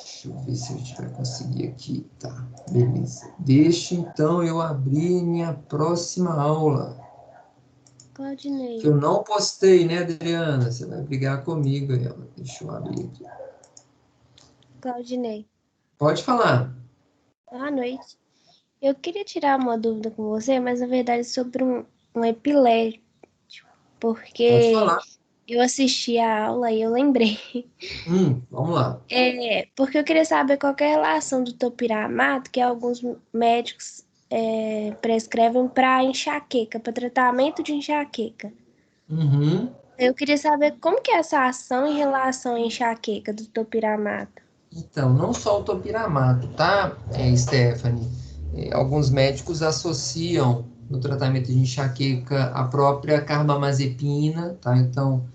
Deixa eu ver se a gente vai conseguir aqui. Tá, beleza. Deixa então eu abrir minha próxima aula. Claudinei. Que eu não postei, né, Adriana? Você vai brigar comigo aí, ó. Deixa eu abrir aqui. Claudinei. Pode falar. Boa noite. Eu queria tirar uma dúvida com você, mas na verdade sobre um epilético, Pode porque falar. eu assisti a aula e eu lembrei. Vamos lá. Porque eu queria saber qual que é a relação do topiramato que alguns médicos prescrevem para enxaqueca, para tratamento de enxaqueca. Uhum. Eu queria saber como que é essa ação em relação à enxaqueca do topiramato. Então, não só o topiramato, tá, Stephanie? Alguns médicos associam no tratamento de enxaqueca a própria carbamazepina, tá? Então,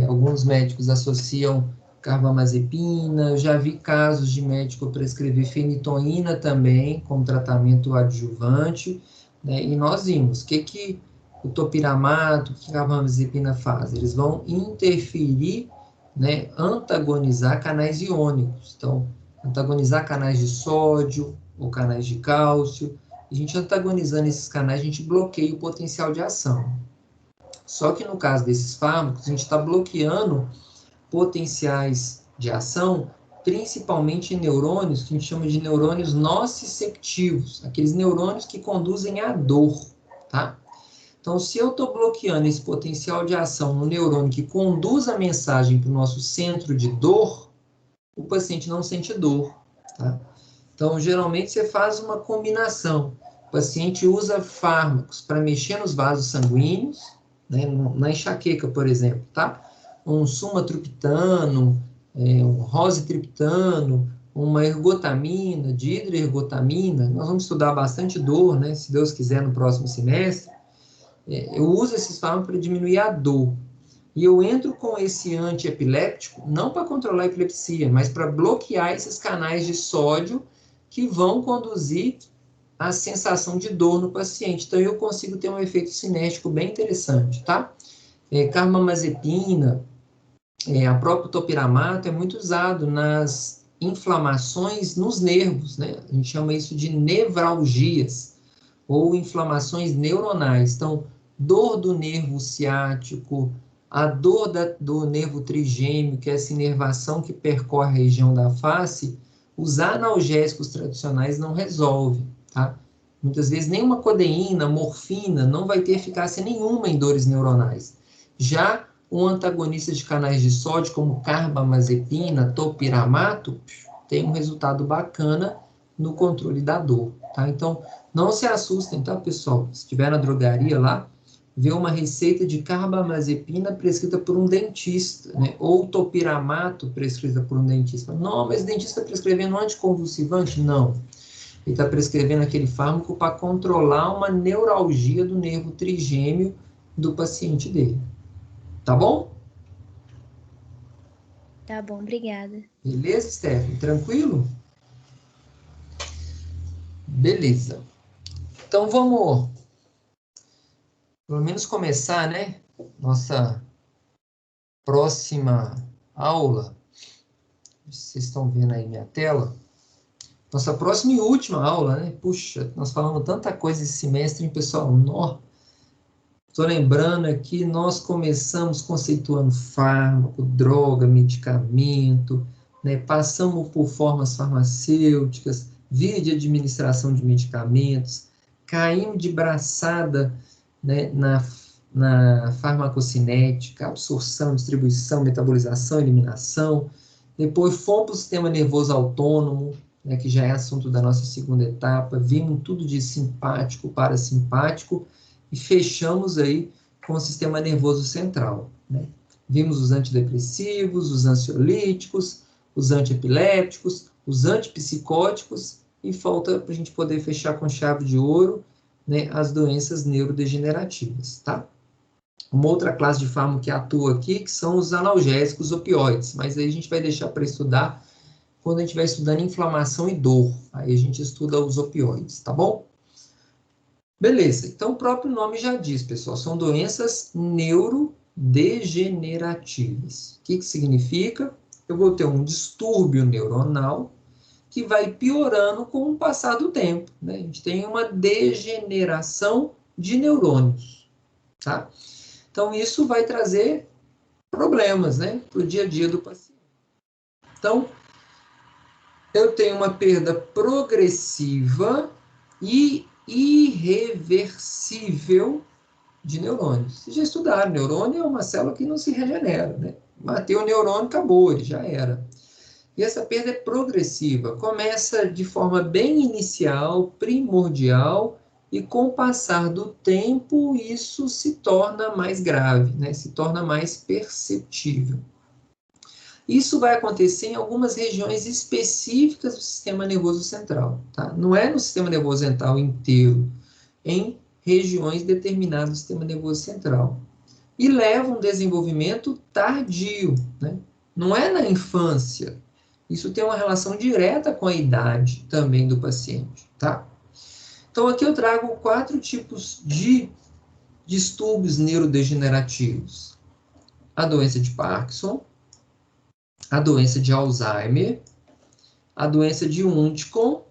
alguns médicos associam carbamazepina. Eu já vi casos de médico prescrever fenitoína também como tratamento adjuvante, né? E nós vimos que o topiramato, o que a carbamazepina faz? Eles vão interferir, né, antagonizar canais iônicos. Então, antagonizar canais de sódio ou canais de cálcio. A gente antagonizando esses canais, a gente bloqueia o potencial de ação. Só que no caso desses fármacos, a gente está bloqueando potenciais de ação, principalmente em neurônios, que a gente chama de neurônios nociceptivos, aqueles neurônios que conduzem à dor, tá? Então, se eu estou bloqueando esse potencial de ação no neurônio que conduz a mensagem para o nosso centro de dor, o paciente não sente dor, tá? Então, geralmente você faz uma combinação. O paciente usa fármacos para mexer nos vasos sanguíneos, né, na enxaqueca, por exemplo, tá? Um sumatriptano, um rositriptano, uma ergotamina, dihidroergotamina. Nós vamos estudar bastante dor, né, se Deus quiser, no próximo semestre. Eu uso esses fármacos para diminuir a dor. E eu entro com esse antiepiléptico não para controlar a epilepsia, mas para bloquear esses canais de sódio que vão conduzir a sensação de dor no paciente. Então, eu consigo ter um efeito cinético bem interessante, tá? Carbamazepina, a própria topiramato é muito usado nas inflamações nos nervos, né? A gente chama isso de nevralgias ou inflamações neuronais. Então, dor do nervo ciático, a dor do nervo trigêmeo, que é essa inervação que percorre a região da face, os analgésicos tradicionais não resolvem, tá? Muitas vezes nenhuma codeína, morfina, não vai ter eficácia nenhuma em dores neuronais. Já um antagonista de canais de sódio, como carbamazepina, topiramato, tem um resultado bacana no controle da dor, tá? Então, não se assustem, tá, pessoal? Se estiver na drogaria lá, vê uma receita de carbamazepina prescrita por um dentista, né? Ou topiramato prescrita por um dentista. Não, mas o dentista está prescrevendo anticonvulsivante? Não. Ele está prescrevendo aquele fármaco para controlar uma neuralgia do nervo trigêmeo do paciente dele. Tá bom? Tá bom, obrigada. Beleza, Stephanie? Tranquilo? Beleza. Então vamos, pelo menos começar, né? Nossa próxima aula. Vocês estão vendo aí minha tela? Nossa próxima e última aula, né? Puxa, nós falamos tanta coisa esse semestre, hein, pessoal? Estou lembrando aqui, nós começamos conceituando fármaco, droga, medicamento, né? Passamos por formas farmacêuticas, via de administração de medicamentos, caímos de braçada, né, na farmacocinética, absorção, distribuição, metabolização, eliminação. Depois fomos para o sistema nervoso autônomo, né, que já é assunto da nossa segunda etapa. Vimos tudo de simpático, parasimpático, e fechamos aí com o sistema nervoso central, né? Vimos os antidepressivos, os ansiolíticos, os antiepilépticos, os antipsicóticos, e falta para a gente poder fechar com chave de ouro, né, as doenças neurodegenerativas, tá? Uma outra classe de fármaco que atua aqui, que são os analgésicos opioides, mas aí a gente vai deixar para estudar quando a gente vai estudando inflamação e dor. Aí a gente estuda os opioides, tá bom? Beleza, então o próprio nome já diz, pessoal, são doenças neurodegenerativas. O que significa? eu vou ter um distúrbio neuronal que vai piorando com o passar do tempo, né? A gente tem uma degeneração de neurônios, tá? Então, isso vai trazer problemas, né, para o dia a dia do paciente. Então, eu tenho uma perda progressiva e irreversível de neurônios. Vocês já estudaram, neurônio é uma célula que não se regenera, né? Matei o neurônio, acabou, ele já era. E essa perda é progressiva, começa de forma bem inicial, primordial, e com o passar do tempo, isso se torna mais grave, né? Se torna mais perceptível. Isso vai acontecer em algumas regiões específicas do sistema nervoso central, tá? Não é no sistema nervoso central inteiro, em regiões determinadas do sistema nervoso central. E leva um desenvolvimento tardio, né? Não é na infância. Isso tem uma relação direta com a idade também do paciente, tá? Então, aqui eu trago 4 tipos de distúrbios neurodegenerativos. A doença de Parkinson, a doença de Alzheimer, a doença de Huntington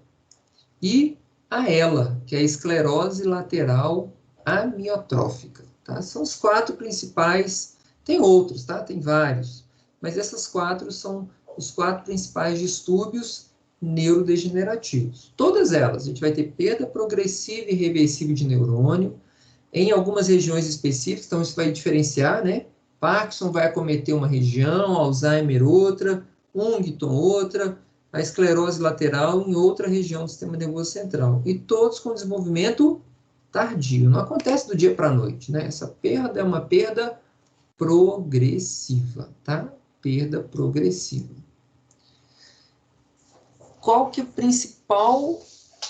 e a ELA, que é a esclerose lateral amiotrófica. Tá? São os 4 principais, tem outros, tá? Tem vários, mas essas 4 são os 4 principais distúrbios neurodegenerativos. Todas elas, a gente vai ter perda progressiva e irreversível de neurônio, em algumas regiões específicas, então isso vai diferenciar, né? Parkinson vai acometer uma região, Alzheimer outra, Huntington outra, a esclerose lateral em outra região do sistema nervoso central. E todos com desenvolvimento tardio. Não acontece do dia para a noite, né? Essa perda é uma perda progressiva, tá? Perda progressiva. Qual que é o principal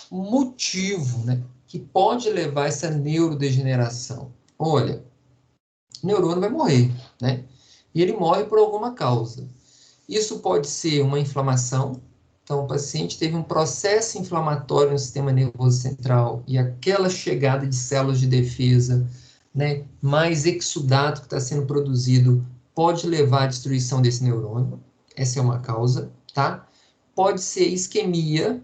motivo, né, que pode levar a essa neurodegeneração? Olha, o neurônio vai morrer, né? E ele morre por alguma causa. Isso pode ser uma inflamação. Então, o paciente teve um processo inflamatório no sistema nervoso central e aquela chegada de células de defesa, né, mais exudato que está sendo produzido pode levar à destruição desse neurônio. Essa é uma causa, tá? Pode ser isquemia,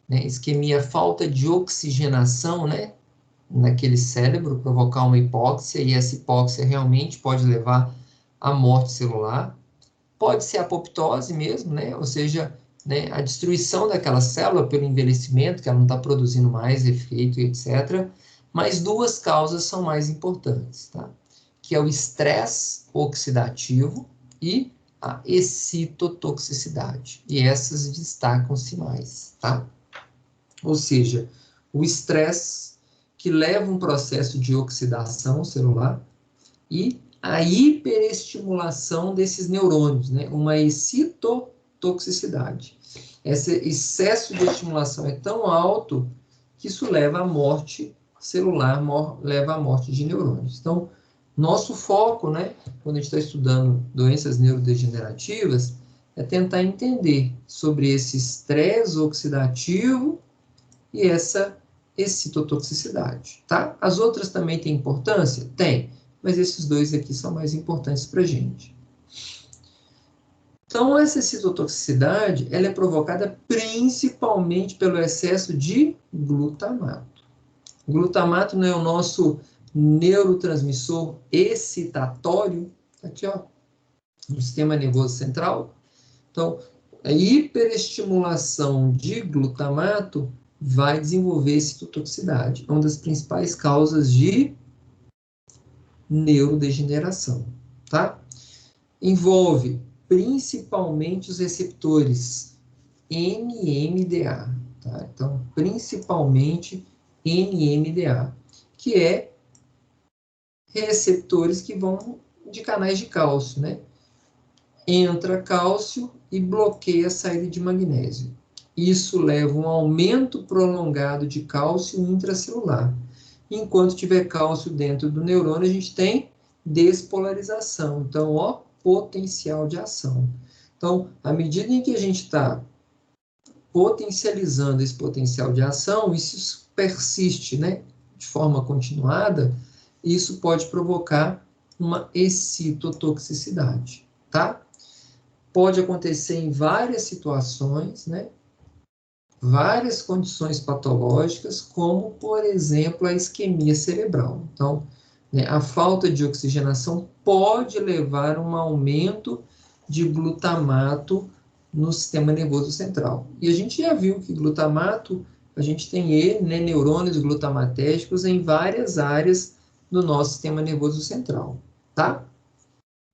né? Isquemia, falta de oxigenação, né, naquele cérebro, provocar uma hipóxia, e essa hipóxia realmente pode levar à morte celular. Pode ser apoptose mesmo, né, ou seja, né, a destruição daquela célula pelo envelhecimento, que ela não está produzindo mais efeito, etc. Mas 2 causas são mais importantes, tá? Que é o estresse oxidativo e a excitotoxicidade. E essas destacam-se mais, tá? Ou seja, o estresse que leva um processo de oxidação celular e a hiperestimulação desses neurônios, né? Uma excitotoxicidade. Esse excesso de estimulação é tão alto que isso leva à morte celular, leva à morte de neurônios. Então, nosso foco, né, quando a gente está estudando doenças neurodegenerativas, é tentar entender sobre esse estresse oxidativo e essa excitotoxicidade, tá? As outras também têm importância? Tem, mas esses 2 aqui são mais importantes para a gente. Então, essa excitotoxicidade, ela é provocada principalmente pelo excesso de glutamato. O glutamato não é o nosso neurotransmissor excitatório, aqui, ó, no sistema nervoso central. Então, a hiperestimulação de glutamato vai desenvolver excitotoxicidade, uma das principais causas de neurodegeneração, tá? Envolve principalmente os receptores NMDA, tá? Então, principalmente NMDA, que é receptores que vão de canais de cálcio, né? Entra cálcio e bloqueia a saída de magnésio. Isso leva a um aumento prolongado de cálcio intracelular. Enquanto tiver cálcio dentro do neurônio, a gente tem despolarização. Então, ó, potencial de ação. Então, à medida em que a gente está potencializando esse potencial de ação, isso persiste, né, de forma continuada, isso pode provocar uma excitotoxicidade, tá? pode acontecer em várias situações, né? Várias condições patológicas, como, por exemplo, a isquemia cerebral. Então, né, a falta de oxigenação pode levar a um aumento de glutamato no sistema nervoso central. E a gente já viu que glutamato, a gente tem ele, né, neurônios glutamatérgicos em várias áreas do nosso sistema nervoso central, tá?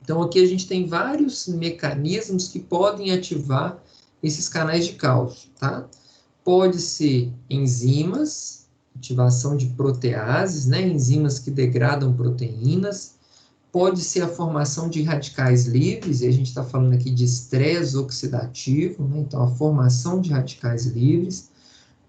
Então, aqui a gente tem vários mecanismos que podem ativar esses canais de cálcio, tá? Pode ser enzimas, ativação de proteases, né? Enzimas que degradam proteínas. Pode ser a formação de radicais livres, e a gente está falando aqui de estresse oxidativo, né? Então, a formação de radicais livres.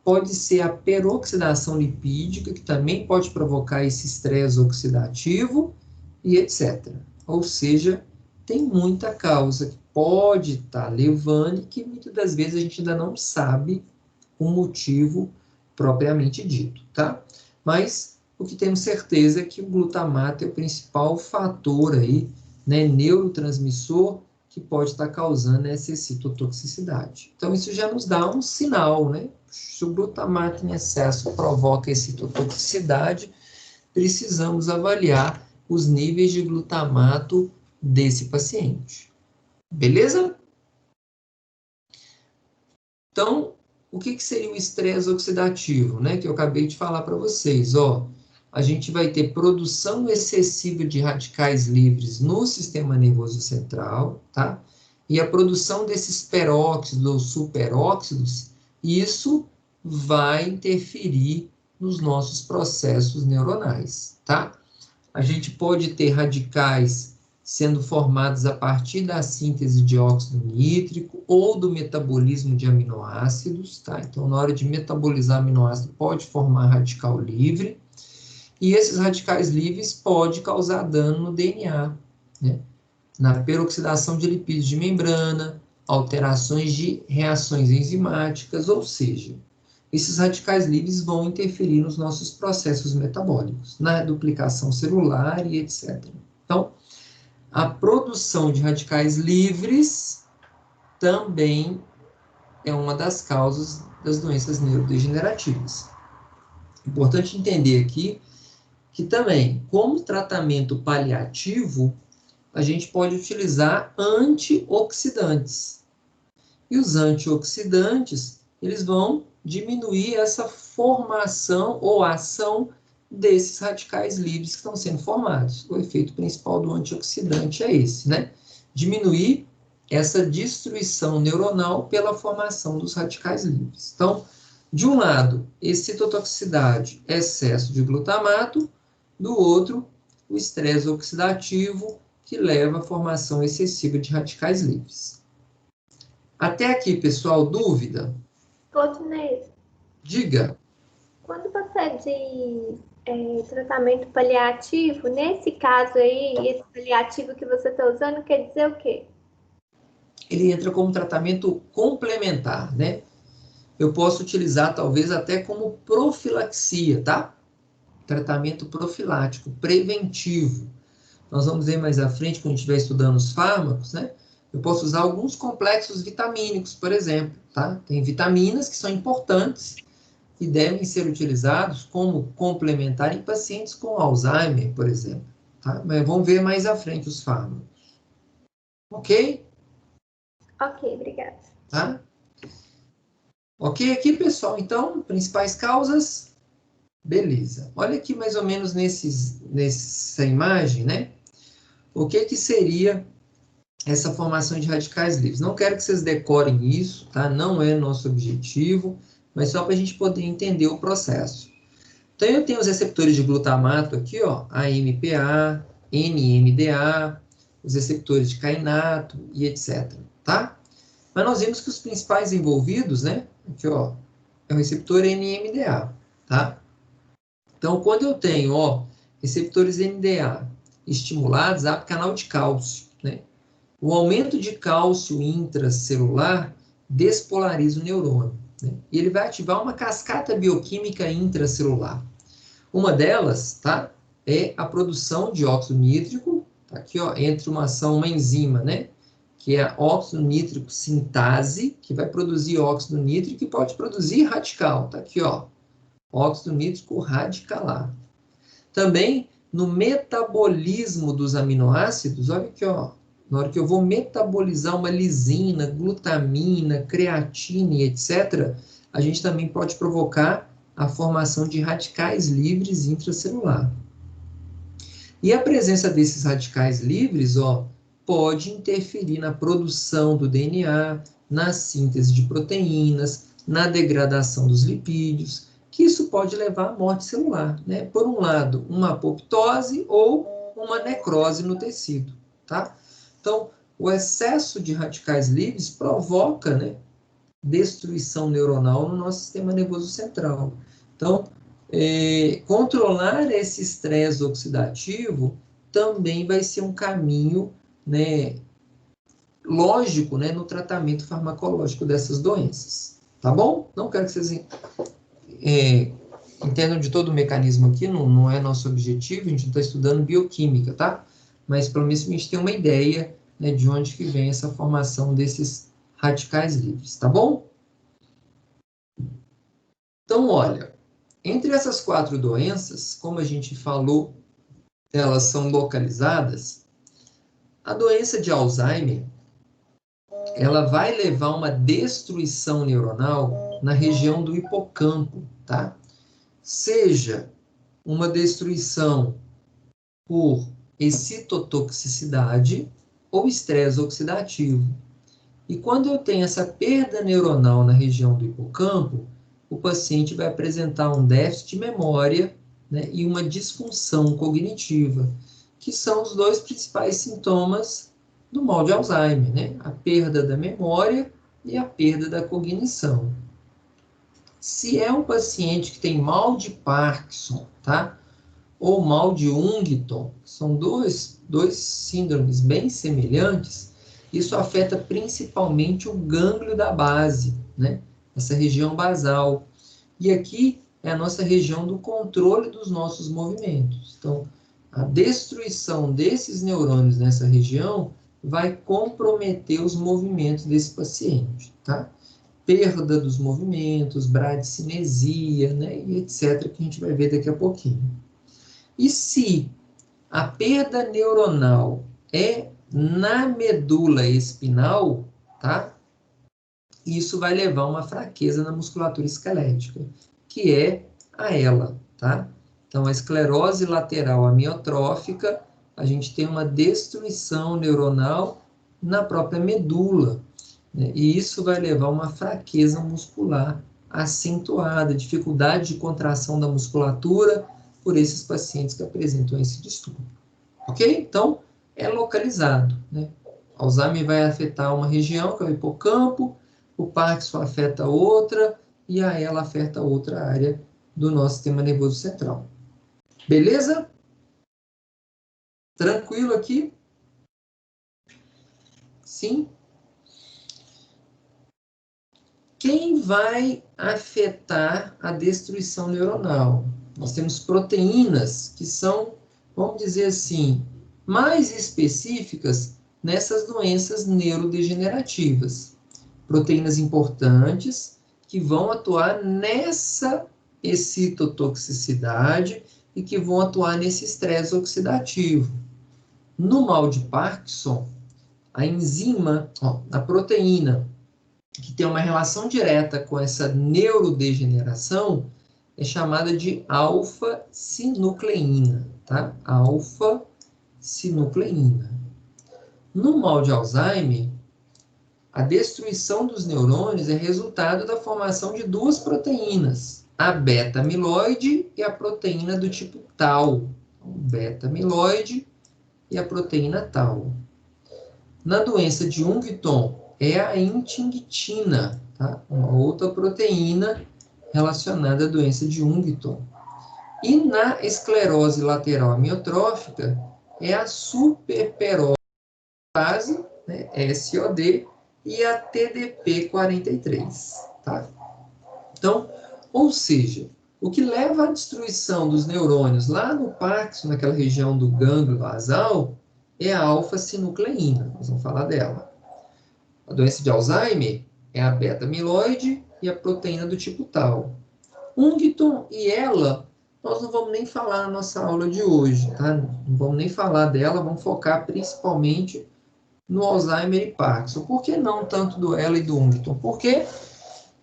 Pode ser a peroxidação lipídica, que também pode provocar esse estresse oxidativo, e etc. Ou seja, tem muita causa que pode estar levando e que muitas das vezes a gente ainda não sabe o motivo propriamente dito, tá? Mas o que temos certeza é que o glutamato é o principal fator aí, né, neurotransmissor que pode estar causando essa excitotoxicidade. Então, isso já nos dá um sinal, né? Se o glutamato em excesso provoca excitotoxicidade, precisamos avaliar os níveis de glutamato desse paciente. Beleza? Então, o que seria o estresse oxidativo, né? Que eu acabei de falar para vocês, ó. A gente vai ter produção excessiva de radicais livres no sistema nervoso central, tá? E a produção desses peróxidos ou superóxidos, isso vai interferir nos nossos processos neuronais, tá? A gente pode ter radicais sendo formados a partir da síntese de óxido nítrico ou do metabolismo de aminoácidos, tá? Então, na hora de metabolizar aminoácido, pode formar radical livre, e esses radicais livres podem causar dano no DNA, né? Na peroxidação de lipídios de membrana, alterações de reações enzimáticas, ou seja, esses radicais livres vão interferir nos nossos processos metabólicos, na duplicação celular e etc. Então, a produção de radicais livres também é uma das causas das doenças neurodegenerativas. Importante entender aqui que também, como tratamento paliativo, a gente pode utilizar antioxidantes. E os antioxidantes, eles vão diminuir essa formação ou ação desses radicais livres que estão sendo formados. O efeito principal do antioxidante é esse, né? Diminuir essa destruição neuronal pela formação dos radicais livres. Então, de um lado, excitotoxicidade, excesso de glutamato, do outro, o estresse oxidativo, que leva à formação excessiva de radicais livres. Até aqui, pessoal, dúvida? Claudinei, Diga. quando você diz tratamento paliativo, nesse caso aí, esse paliativo que você está usando quer dizer o quê? Ele entra como tratamento complementar, né? Eu posso utilizar, talvez, até como profilaxia, tá? Tratamento profilático, preventivo. Nós vamos ver mais à frente, quando a gente estiver estudando os fármacos, né? Eu posso usar alguns complexos vitamínicos, por exemplo, tá? Tem vitaminas que são importantes e devem ser utilizados como complementar em pacientes com Alzheimer, por exemplo, tá? Mas vamos ver mais à frente os fármacos. Ok? Ok, obrigada. Tá? Ok aqui, pessoal? Então, principais causas? Beleza. Olha aqui mais ou menos nessa imagem, né? O que seria essa formação de radicais livres? Não quero que vocês decorem isso, tá? Não é nosso objetivo, mas só para a gente poder entender o processo. Então, eu tenho os receptores de glutamato aqui, ó, AMPA, NMDA, os receptores de kainato e etc, tá? Mas nós vimos que os principais envolvidos, né, aqui, ó, é o receptor NMDA, tá? Então, quando eu tenho, ó, receptores NMDA estimulados, abre canal de cálcio, né? O aumento de cálcio intracelular despolariza o neurônio, né? E ele vai ativar uma cascata bioquímica intracelular. Uma delas, tá, é a produção de óxido nítrico, tá aqui, ó, entre uma enzima, né, que é a óxido nítrico sintase, que vai produzir óxido nítrico e pode produzir radical. Tá aqui, ó. Óxido nítrico radicalar. Também no metabolismo dos aminoácidos, olha aqui, ó. Na hora que eu vou metabolizar uma lisina, glutamina, creatina e etc., a gente também pode provocar a formação de radicais livres intracelular. E a presença desses radicais livres, ó, pode interferir na produção do DNA, na síntese de proteínas, na degradação dos lipídios, que isso pode levar à morte celular, né? Por um lado, uma apoptose ou uma necrose no tecido, tá? Então, o excesso de radicais livres provoca, né, destruição neuronal no nosso sistema nervoso central. Então, controlar esse estresse oxidativo também vai ser um caminho, né, lógico, né, no tratamento farmacológico dessas doenças. Tá bom? Não quero que vocês entendam de todo o mecanismo aqui, não é nosso objetivo, a gente não está estudando bioquímica, tá? Mas pelo menos a gente tem uma ideia, né, de onde que vem essa formação desses radicais livres, tá bom? Então, olha, entre essas 4 doenças, como a gente falou, elas são localizadas, a doença de Alzheimer, ela vai levar uma destruição neuronal na região do hipocampo, tá? Seja uma destruição por excitotoxicidade ou estresse oxidativo. E quando eu tenho essa perda neuronal na região do hipocampo, o paciente vai apresentar um déficit de memória, né, e uma disfunção cognitiva, que são os 2 principais sintomas do mal de Alzheimer, né? A perda da memória e a perda da cognição. Se é um paciente que tem mal de Parkinson, tá? Ou mal de Huntington, são dois síndromes bem semelhantes, isso afeta principalmente o gânglio da base, né? Essa região basal. E aqui é a nossa região do controle dos nossos movimentos. Então, a destruição desses neurônios nessa região vai comprometer os movimentos desse paciente, tá? Perda dos movimentos, bradicinesia, né? E etc., que a gente vai ver daqui a pouquinho. E se a perda neuronal é na medula espinal, tá? Isso vai levar a uma fraqueza na musculatura esquelética, que é a ELA, tá? Então, a esclerose lateral amiotrófica, a gente tem uma destruição neuronal na própria medula, né? E isso vai levar a uma fraqueza muscular acentuada, dificuldade de contração da musculatura por esses pacientes que apresentam esse distúrbio. Ok? Então, é localizado, né? Alzheimer vai afetar uma região, que é o hipocampo, o Parkinson afeta outra, e a ELA afeta outra área do nosso sistema nervoso central. Beleza? Tranquilo aqui? Sim? Quem vai afetar a destruição neuronal? Nós temos proteínas que são, vamos dizer assim, mais específicas nessas doenças neurodegenerativas. Proteínas importantes que vão atuar nessa excitotoxicidade e que vão atuar nesse estresse oxidativo. No mal de Parkinson, a enzima, a proteína, que tem uma relação direta com essa neurodegeneração, é chamada de alfa-sinucleína, tá? Alfa-sinucleína. No mal de Alzheimer, a destruição dos neurônios é resultado da formação de 2 proteínas, a beta-amiloide e a proteína do tipo tau. Beta-amiloide e a proteína tau. Na doença de Huntington, é a huntingtina, tá? Uma outra proteína relacionada à doença de Huntington. E na esclerose lateral amiotrófica, é a superperoxidase, né, SOD, e a TDP-43, tá? Então, ou seja, o que leva à destruição dos neurônios lá no Parkinson, naquela região do gânglio basal, é a alfa-sinucleína, nós vamos falar dela. A doença de Alzheimer é a beta-amiloide e a proteína do tipo tal. Huntington e ela, nós não vamos nem falar na nossa aula de hoje, tá? Não vamos nem falar dela, vamos focar principalmente no Alzheimer e Parkinson. Por que não tanto do ela e do Huntington? Porque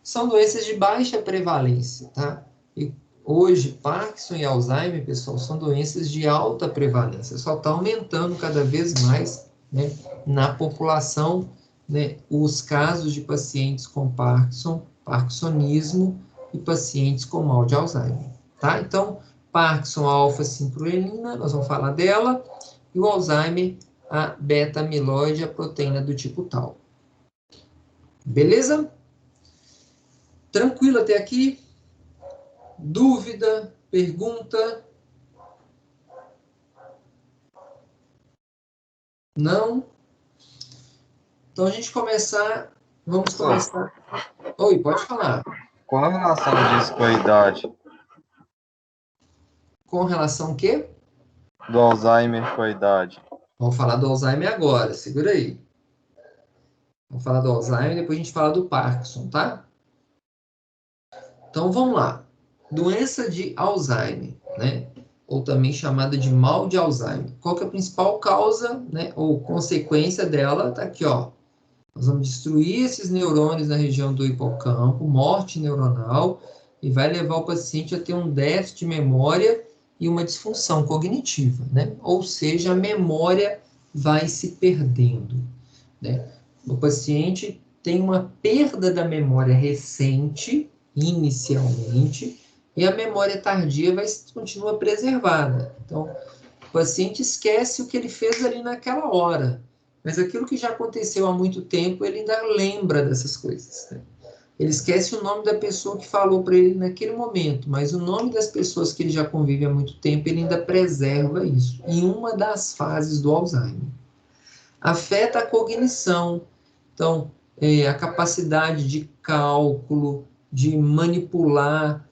são doenças de baixa prevalência, tá? E hoje, Parkinson e Alzheimer, pessoal, são doenças de alta prevalência. Só está aumentando cada vez mais, né, na população, né, os casos de pacientes com Parkinson, parkinsonismo e pacientes com mal de Alzheimer, tá? Então, Parkinson, alfa-sincroelina, nós vamos falar dela, e o Alzheimer, a beta-amiloide, a proteína do tipo tal. Beleza? Tranquilo até aqui? Dúvida? Pergunta? Não? Então, a gente vamos começar. Oi, pode falar. Qual a relação disso com a idade? Com relação ao quê? Do Alzheimer com a idade? Vamos falar do Alzheimer agora, segura aí. Vamos falar do Alzheimer, depois a gente fala do Parkinson, tá? Então, vamos lá. Doença de Alzheimer, né? Ou também chamada de mal de Alzheimer. Qual que é a principal causa, né? Ou consequência dela? Tá aqui, ó. Nós vamos destruir esses neurônios na região do hipocampo, morte neuronal, e vai levar o paciente a ter um déficit de memória e uma disfunção cognitiva, né? Ou seja, a memória vai se perdendo, né? O paciente tem uma perda da memória recente, inicialmente, e a memória tardia continua preservada. Então, o paciente esquece o que ele fez ali naquela hora, mas aquilo que já aconteceu há muito tempo, ele ainda lembra dessas coisas, né? Ele esquece o nome da pessoa que falou para ele naquele momento, mas o nome das pessoas que ele já convive há muito tempo, ele ainda preserva isso, em uma das fases do Alzheimer. Afeta a cognição, então, a capacidade de cálculo, de manipular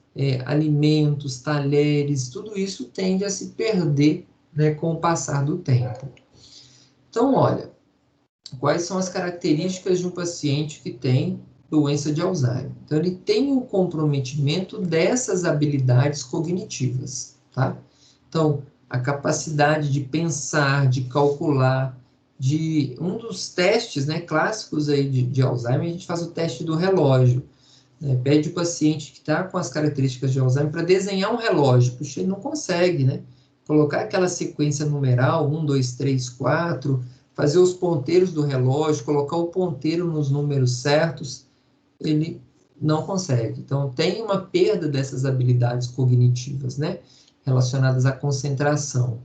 alimentos, talheres, tudo isso tende a se perder, né, com o passar do tempo. Então, olha, quais são as características de um paciente que tem doença de Alzheimer? Então, ele tem um comprometimento dessas habilidades cognitivas, tá? Então, a capacidade de pensar, de calcular, um dos testes, né, clássicos aí de Alzheimer, a gente faz o teste do relógio, né? Pede o paciente que está com as características de Alzheimer para desenhar um relógio, puxa, ele não consegue, né? Colocar aquela sequência numeral, 1, 2, 3, 4, fazer os ponteiros do relógio, colocar o ponteiro nos números certos, ele não consegue. Então, tem uma perda dessas habilidades cognitivas, né, relacionadas à concentração.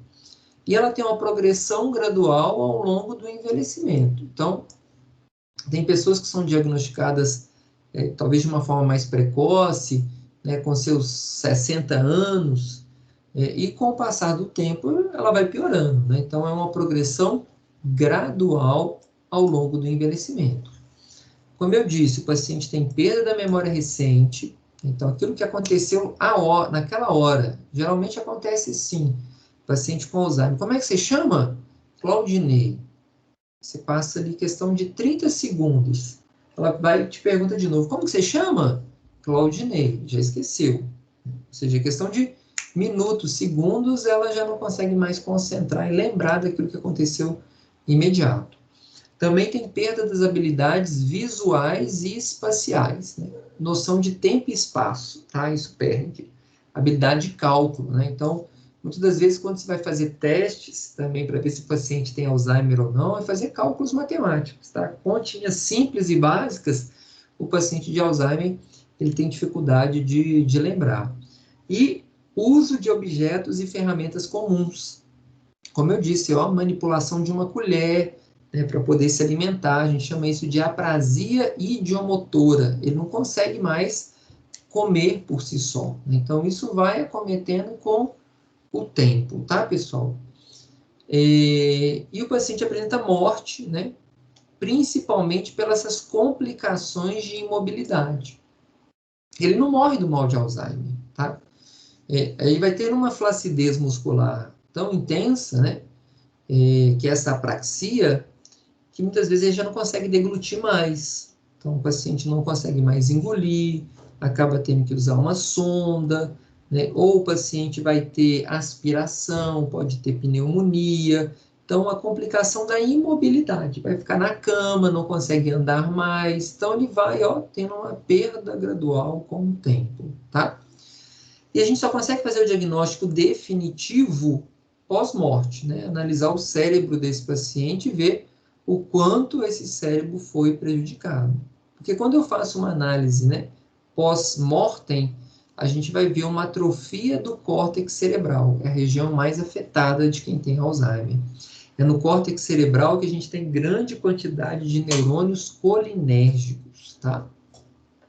E ela tem uma progressão gradual ao longo do envelhecimento. Então, tem pessoas que são diagnosticadas, talvez de uma forma mais precoce, né, com seus 60 anos, e com o passar do tempo, ela vai piorando, né? Então, é uma progressão gradual ao longo do envelhecimento. Como eu disse, o paciente tem perda da memória recente, então aquilo que aconteceu naquela hora, geralmente acontece sim, paciente com Alzheimer. Como é que você chama? Claudinei. Você passa ali questão de 30 segundos. Ela vai e te pergunta de novo, como que você chama? Claudinei, já esqueceu. Ou seja, questão de minutos, segundos, ela já não consegue mais concentrar e lembrar daquilo que aconteceu imediato. Também tem perda das habilidades visuais e espaciais, né? Noção de tempo e espaço, tá? Isso perde. Habilidade de cálculo, né? Então, muitas das vezes, quando você vai fazer testes também para ver se o paciente tem Alzheimer ou não, é fazer cálculos matemáticos, tá? Continhas simples e básicas, o paciente de Alzheimer, ele tem dificuldade de lembrar. E uso de objetos e ferramentas comuns. Como eu disse, a manipulação de uma colher, né, para poder se alimentar, a gente chama isso de aprasia idiomotora. Ele não consegue mais comer por si só. Então, isso vai acometendo com o tempo, tá, pessoal? E o paciente apresenta morte, né, principalmente pelas complicações de imobilidade. Ele não morre do mal de Alzheimer, tá? Aí vai ter uma flacidez muscular tão intensa, né, que é essa apraxia, que muitas vezes ele já não consegue deglutir mais. Então, o paciente não consegue mais engolir, acaba tendo que usar uma sonda, né? Ou o paciente vai ter aspiração, pode ter pneumonia. Então, a complicação da imobilidade, vai ficar na cama, não consegue andar mais. Então, ele vai, ó, tendo uma perda gradual com o tempo, tá? E a gente só consegue fazer o diagnóstico definitivo pós-morte, né? Analisar o cérebro desse paciente e ver o quanto esse cérebro foi prejudicado. Porque quando eu faço uma análise, né, pós-mortem, a gente vai ver uma atrofia do córtex cerebral, é a região mais afetada de quem tem Alzheimer. É no córtex cerebral que a gente tem grande quantidade de neurônios colinérgicos, tá?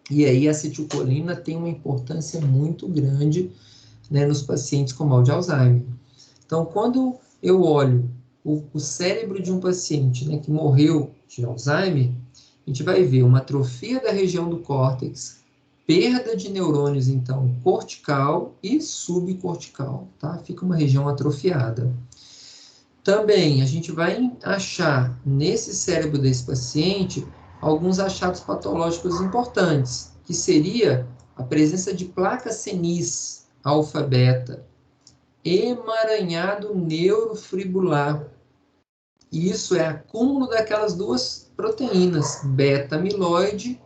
E aí a acetilcolina tem uma importância muito grande, né, nos pacientes com mal de Alzheimer. Então, quando eu olho o cérebro de um paciente, né, que morreu de Alzheimer, a gente vai ver uma atrofia da região do córtex, perda de neurônios, então, cortical e subcortical, tá? Fica uma região atrofiada. Também a gente vai achar nesse cérebro desse paciente alguns achados patológicos importantes, que seria a presença de placa senis alfa-beta, emaranhado neurofibrilar. Isso é acúmulo daquelas duas proteínas, beta-amiloide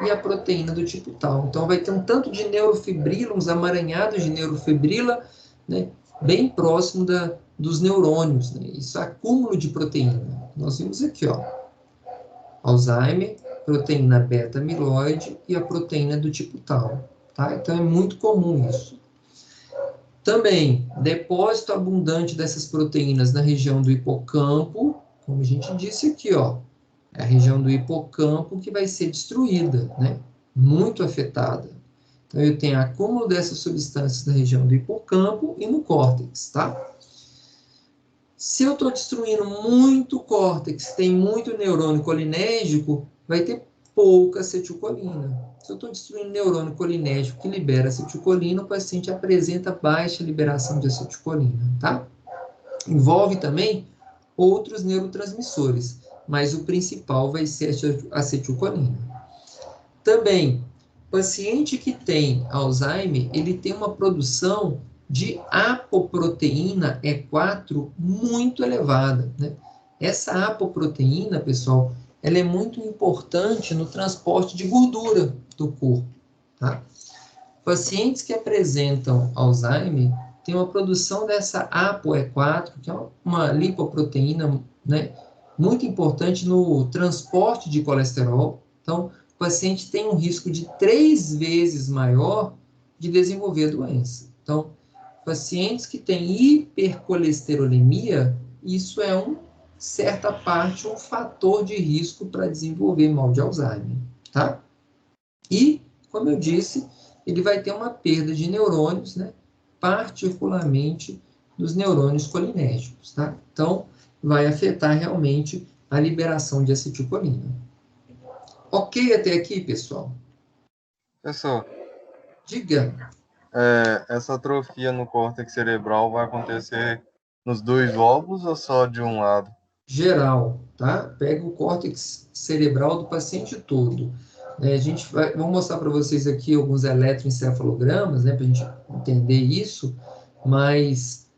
e a proteína do tipo tal. Então vai ter um tanto de neurofibrila, uns amaranhados de neurofibrila, né, bem próximo dos neurônios, né? Isso é acúmulo de proteína. Nós vimos aqui, ó, Alzheimer, proteína beta-amiloide e a proteína do tipo tal, tá? Então é muito comum isso. Também, depósito abundante dessas proteínas na região do hipocampo, como a gente disse aqui, ó, é a região do hipocampo que vai ser destruída, né? Muito afetada. Então, eu tenho acúmulo dessas substâncias na região do hipocampo e no córtex, tá? Se eu estou destruindo muito córtex, tem muito neurônio colinérgico, vai ter pouca acetilcolina. Se eu estou destruindo neurônio colinérgico que libera acetilcolina, o paciente apresenta baixa liberação de acetilcolina, tá? Envolve também outros neurotransmissores, mas o principal vai ser a acetilcolina. Também, paciente que tem Alzheimer, ele tem uma produção de apoproteína E4 muito elevada, né? Essa apoproteína, pessoal, ela é muito importante no transporte de gordura do corpo, tá? Pacientes que apresentam Alzheimer têm uma produção dessa ApoE4, que é uma lipoproteína, né, muito importante no transporte de colesterol. Então, o paciente tem um risco de 3 vezes maior de desenvolver a doença. Então, pacientes que têm hipercolesterolemia, isso é certa parte, um fator de risco para desenvolver mal de Alzheimer, tá? E, como eu disse, ele vai ter uma perda de neurônios, né? Particularmente dos neurônios colinérgicos, tá? Então, vai afetar realmente a liberação de acetilcolina. Ok até aqui, pessoal? Professor, Diga. essa atrofia no córtex cerebral vai acontecer nos dois lobos ou só de um lado? Geral, tá? Pega o córtex cerebral do paciente todo. Vou mostrar para vocês aqui alguns eletroencefalogramas, né, para a gente entender isso, mas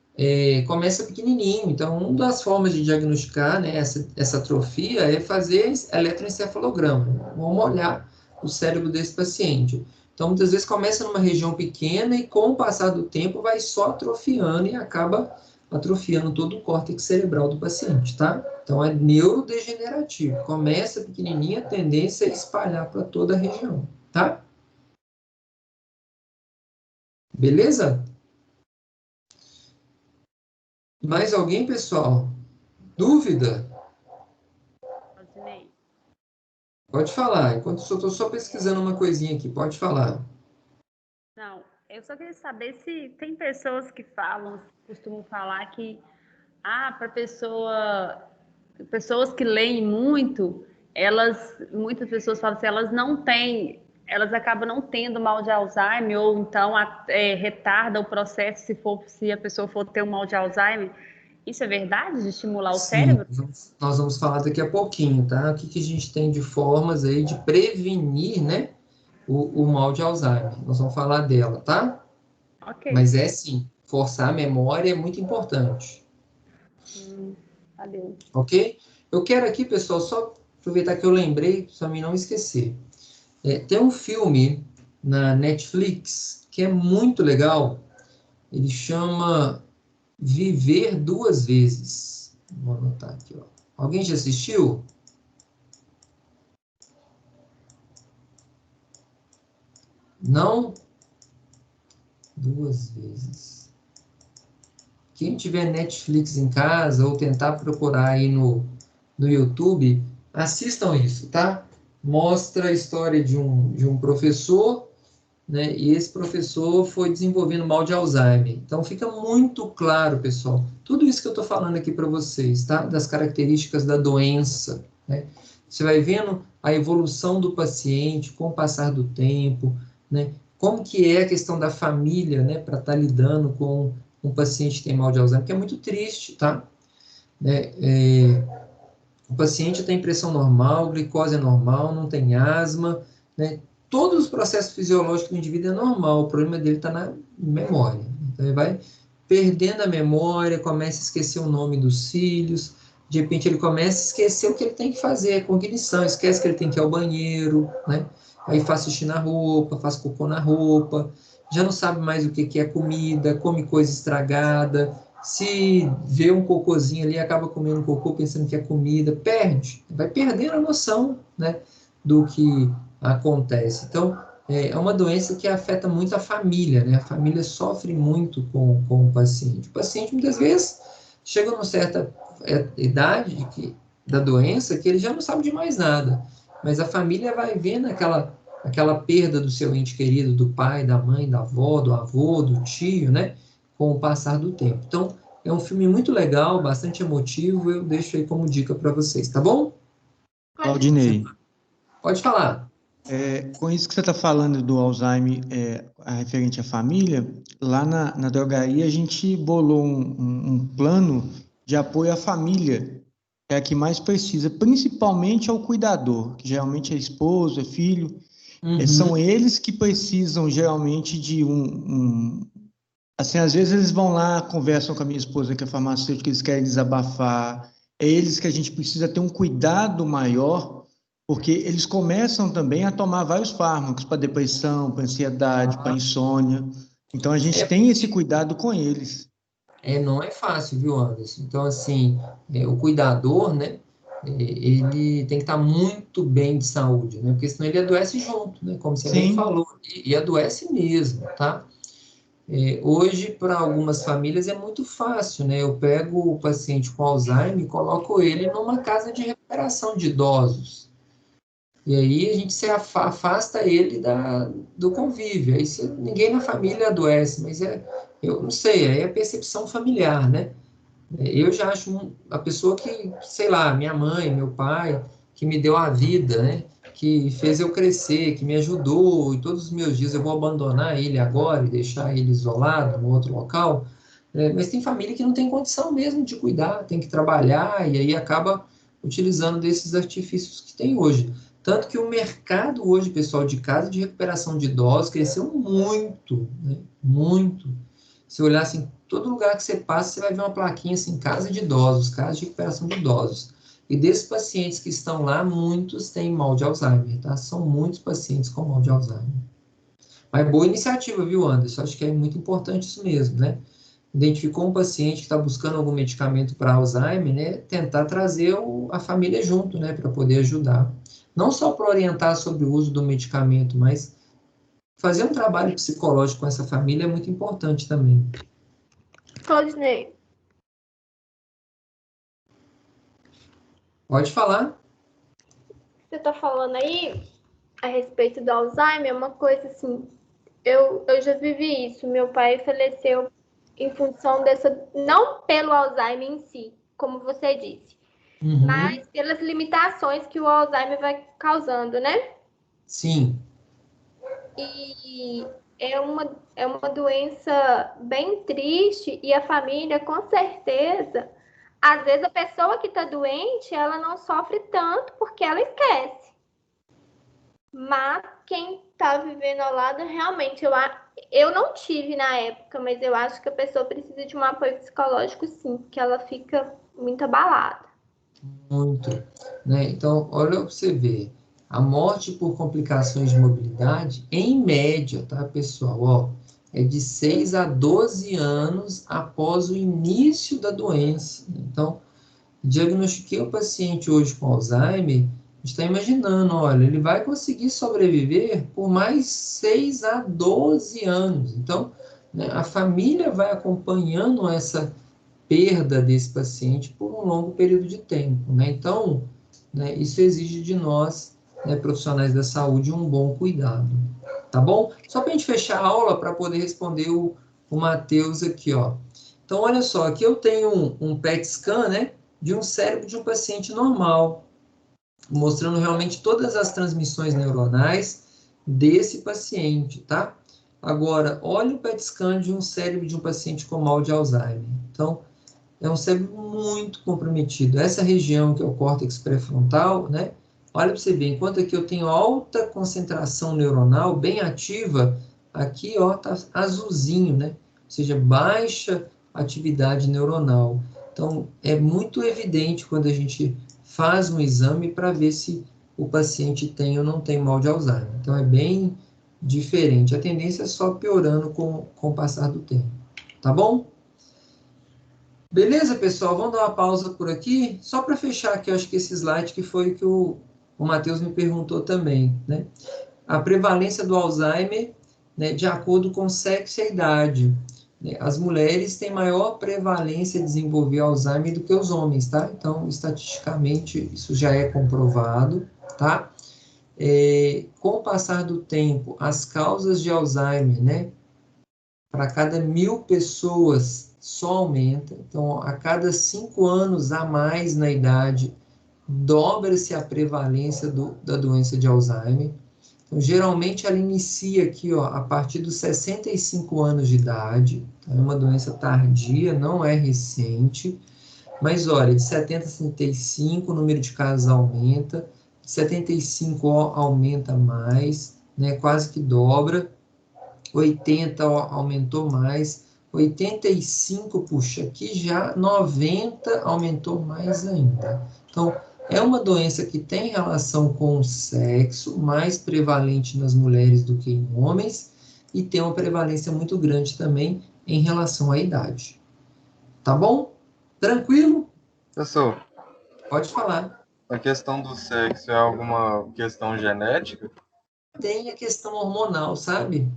começa pequenininho. Então, uma das formas de diagnosticar, né, essa atrofia é fazer eletroencefalograma. Vamos olhar o cérebro desse paciente. Então, muitas vezes começa numa região pequena e, com o passar do tempo, vai só atrofiando e acaba atrofiando todo o córtex cerebral do paciente, tá? Então, é neurodegenerativo. Começa pequenininha, a tendência é espalhar para toda a região, tá? Beleza? Mais alguém, pessoal? Dúvida? Pode falar. Enquanto eu estou só pesquisando uma coisinha aqui, pode falar. Não, eu só queria saber se tem pessoas que costumam falar que, para pessoas que leem muito, muitas pessoas falam assim, elas acabam não tendo mal de Alzheimer, ou então retarda o processo se a pessoa for ter um mal de Alzheimer. Isso é verdade, de estimular o Sim, cérebro? nós vamos falar daqui a pouquinho, tá? O que que a gente tem de formas aí de prevenir, né, o mal de Alzheimer. Nós vamos falar dela, tá? Ok. Mas é sim, forçar a memória é muito importante, Valeu. ok? Eu quero aqui, pessoal, só aproveitar que eu lembrei, para mim não esquecer. Tem um filme na Netflix que é muito legal. Ele chama Viver Duas Vezes. Vou anotar aqui, ó. Alguém já assistiu? Não? Duas vezes. Quem tiver Netflix em casa ou tentar procurar aí no YouTube, assistam isso, tá? Mostra a história de um professor, né? E esse professor foi desenvolvendo mal de Alzheimer. Então fica muito claro, pessoal, tudo isso que eu estou falando aqui para vocês, tá? Das características da doença, né? Você vai vendo a evolução do paciente com o passar do tempo, né? Como que é a questão da família, né? Para estar lidando com um paciente que tem mal de Alzheimer, que é muito triste, tá? O paciente tem pressão normal, glicose é normal, não tem asma, né? Todos os processos fisiológicos do indivíduo é normal, o problema dele está na memória. Então, ele vai perdendo a memória, começa a esquecer o nome dos filhos, de repente ele começa a esquecer o que ele tem que fazer, a cognição, esquece que ele tem que ir ao banheiro, né? Aí faz xixi na roupa, faz cocô na roupa, já não sabe mais o que é comida, come coisa estragada, se vê um cocôzinho ali, acaba comendo um cocô pensando que é comida, perde, vai perdendo a noção, né, do que acontece. Então, é uma doença que afeta muito a família, né? A família sofre muito com o paciente. O paciente, muitas vezes, chega numa certa idade da doença que ele já não sabe de mais nada, mas a família vai vendo aquela perda do seu ente querido, do pai, da mãe, da avó, do avô, do tio, né? Com o passar do tempo. Então, é um filme muito legal, bastante emotivo, eu deixo aí como dica para vocês, tá bom? Claudinei, Pode falar. com isso que você está falando do Alzheimer, referente à família, lá na drogaria a gente bolou um plano de apoio à família, que é a que mais precisa, principalmente ao cuidador, que geralmente é esposa, é filho. São eles que precisam geralmente de assim, às vezes eles vão lá, conversam com a minha esposa, que é farmacêutica, eles querem desabafar. É eles que a gente precisa ter um cuidado maior, porque eles começam também a tomar vários fármacos para depressão, para ansiedade, para insônia. Então a gente tem esse cuidado com eles. Não é fácil, viu, Anderson? Então, assim, o cuidador, né, ele tem que estar muito bem de saúde, né, porque senão ele adoece junto, né, como você bem Sim, falou, e adoece mesmo, tá? Hoje, para algumas famílias, é muito fácil, né? Eu pego o paciente com Alzheimer e coloco ele numa casa de recuperação de idosos. E aí a gente se afasta ele do convívio. Aí ninguém na família adoece, mas eu não sei, aí é percepção familiar, né? Eu já acho a pessoa que, sei lá, minha mãe, meu pai, que me deu a vida, né? Que fez eu crescer, que me ajudou, e todos os meus dias eu vou abandonar ele agora e deixar ele isolado no outro local. Mas tem família que não tem condição mesmo de cuidar, tem que trabalhar e aí acaba utilizando desses artifícios que tem hoje. Tanto que o mercado hoje, pessoal, de casa de recuperação de idosos cresceu muito, né? Muito. Se olhar assim, todo lugar que você passa, você vai ver uma plaquinha assim, casa de idosos, casa de recuperação de idosos. E desses pacientes que estão lá, muitos têm mal de Alzheimer, tá? São muitos pacientes com mal de Alzheimer. Mas boa iniciativa, viu, Anderson? Acho que é muito importante isso mesmo, né? Identificou um paciente que está buscando algum medicamento para Alzheimer, né? Tentar trazer a família junto, né? Para poder ajudar. Não só para orientar sobre o uso do medicamento, mas fazer um trabalho psicológico com essa família é muito importante também. Claudinei, Pode falar. você tá falando aí a respeito do Alzheimer, é uma coisa assim, eu já vivi isso. Meu pai faleceu em função dessa, não pelo Alzheimer em si, como você disse, mas pelas limitações que o Alzheimer vai causando, né? Sim. E é uma doença bem triste e a família, com certeza, às vezes a pessoa que está doente, ela não sofre tanto porque ela esquece. Mas quem está vivendo ao lado, realmente, eu não tive na época, mas eu acho que a pessoa precisa de um apoio psicológico, sim, porque ela fica muito abalada. Muito, né? Então, olha para você ver, a morte por complicações de mobilidade, em média, tá, pessoal? Ó, é de 6 a 12 anos após o início da doença. Então, diagnostiquei o paciente hoje com Alzheimer, a gente está imaginando, olha, ele vai conseguir sobreviver por mais 6 a 12 anos. Então, né, a família vai acompanhando essa perda desse paciente por um longo período de tempo, né? Então, né, isso exige de nós, né, profissionais da saúde, um bom cuidado, tá bom? Só para a gente fechar a aula, para poder responder o Matheus aqui, ó. Então, olha só, aqui eu tenho um PET scan, né, de um cérebro de um paciente normal, mostrando realmente todas as transmissões neuronais desse paciente, tá? Agora, olha o PET scan de um cérebro de um paciente com mal de Alzheimer. Então, é um cérebro muito comprometido. Essa região que é o córtex pré-frontal, né? Olha para você ver, enquanto aqui eu tenho alta concentração neuronal, bem ativa, aqui, ó, tá azulzinho, né? Ou seja, baixa atividade neuronal. Então, é muito evidente quando a gente faz um exame para ver se o paciente tem ou não tem mal de Alzheimer. Então, é bem diferente. A tendência é só piorando com o passar do tempo. Tá bom? Beleza, pessoal? Vamos dar uma pausa por aqui, só para fechar aqui, eu acho que esse slide que foi o que o Matheus me perguntou também, né? A prevalência do Alzheimer, né, de acordo com o sexo e a idade. Né? As mulheres têm maior prevalência de desenvolver Alzheimer do que os homens, tá? Então, estatisticamente, isso já é comprovado, tá? Com o passar do tempo, as causas de Alzheimer, né? Para cada 1.000 pessoas só aumenta. Então, a cada 5 anos a mais na idade, dobra-se a prevalência da doença de Alzheimer. Então, geralmente ela inicia aqui, ó, a partir dos 65 anos de idade. Então, é uma doença tardia, não é recente. Mas, olha, de 70 a 75, o número de casos aumenta. De 75 aumenta mais, né, quase que dobra. 80 aumentou mais, 85, puxa, aqui já 90 aumentou mais ainda. Então, é uma doença que tem relação com o sexo, mais prevalente nas mulheres do que em homens, e tem uma prevalência muito grande também em relação à idade. Tá bom? Tranquilo? Professor, Pode falar. a questão do sexo é alguma questão genética? Tem a questão hormonal, sabe?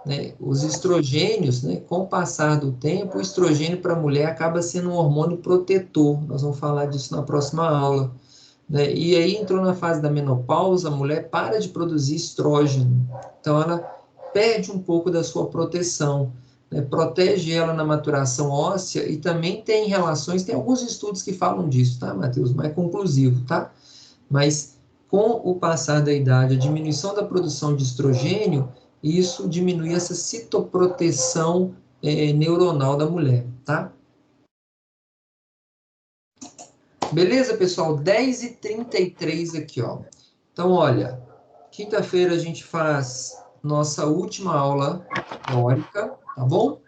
Né, os estrogênios, né, com o passar do tempo, o estrogênio para a mulher acaba sendo um hormônio protetor. Nós vamos falar disso na próxima aula. Né? E aí entrou na fase da menopausa, a mulher para de produzir estrógeno. Então ela perde um pouco da sua proteção. Né? Protege ela na maturação óssea e também tem relações, tem alguns estudos que falam disso, tá, Matheus? Não é conclusivo, tá? Mas com o passar da idade, a diminuição da produção de estrogênio, isso diminui essa citoproteção neuronal da mulher, tá? Beleza, pessoal? 10h33 aqui, ó. Então, olha, quinta-feira a gente faz nossa última aula teórica, tá bom?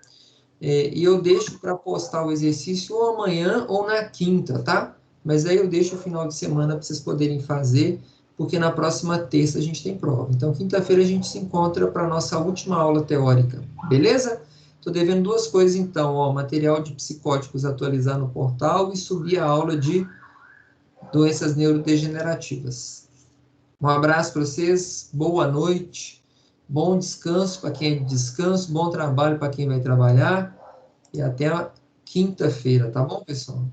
E eu deixo para postar o exercício ou amanhã ou na quinta, tá? Mas aí eu deixo o final de semana para vocês poderem fazer, porque na próxima terça a gente tem prova. Então, quinta-feira a gente se encontra para a nossa última aula teórica, beleza? Estou devendo 2 coisas, então, ó, material de psicóticos atualizar no portal e subir a aula de doenças neurodegenerativas. Um abraço para vocês, boa noite, bom descanso para quem é de descanso, bom trabalho para quem vai trabalhar, e até a quinta-feira, tá bom, pessoal?